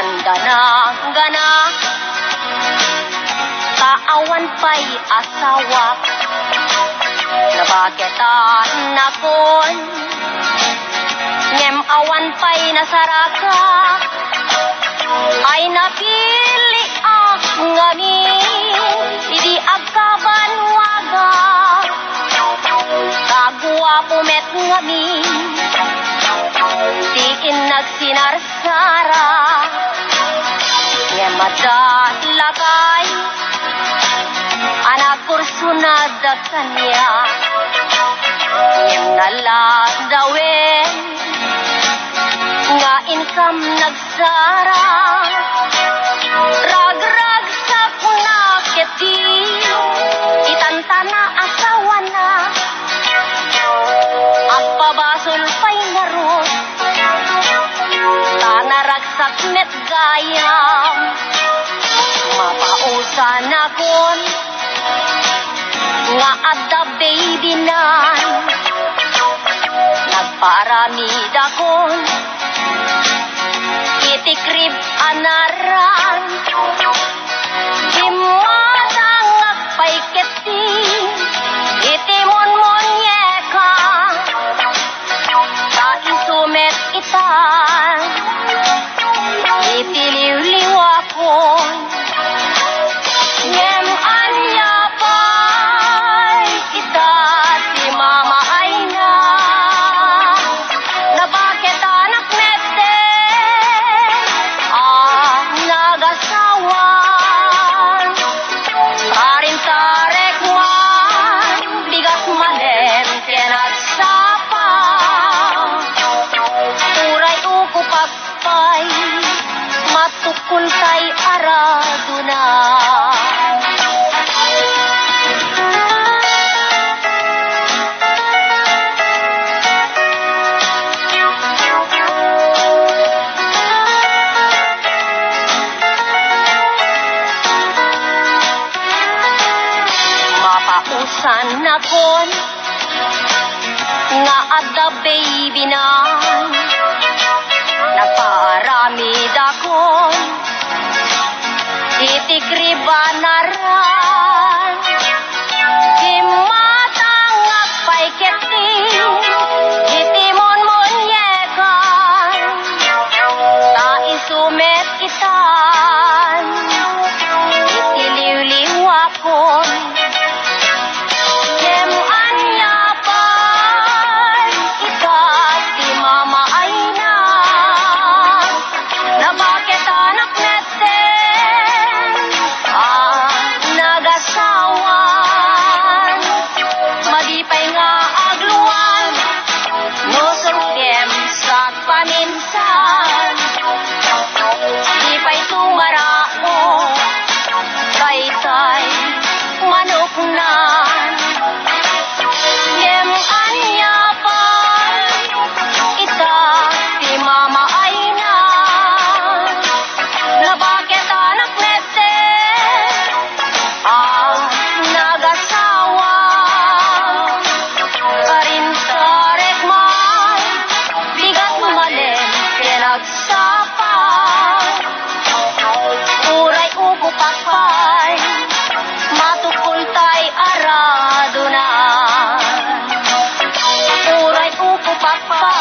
Tanda na gana, kaawan pa'y asawa, nabaketan na kon, ngem awan pa'y nasaraka, ay napili ngami, idi agkaban waga, kagwa pumet ngami, diin nagsinarsara, ngem madalakay, anak kursunad kanya, ngem naladawin, nga income nagsara, rag-rag sa kunaketi, itantana asawa na, agpabasol pa'y narot, tanaragsak met gayam, mapausan akon, nga adda baby nan, nagparamid akon, itikrib anaran, himadang agpay keti, itimon monyeka, ta isumet itan, itiliw-liw akon, ngem anya pa'y kita si mama ay na, na bakit anak nete, nagasawan, karin tarek man, bigas manem, kenagsapa, uray uko pagpay, matukul kay araduna. Mapausan akon, nga adda baby na, nagparamid akon, itikriban naran, himatang agpay keti, itimon monyekan, ta isumet itan, itiliw-liw akon, ngem anya pa'y kita si mama ay na, na bakit anak nete, nagasawan, madipay nga agluwan, no surkem sa paminsan, dipay tumarao, kaytay manuknan, ngem anya pa'y ita si mama ay na, na bakit anak nete, nagasawa, karin tarek man, bigat manem, kenagsapa, uray uko pakpay, matukul tay araduna, uray uko pakpay,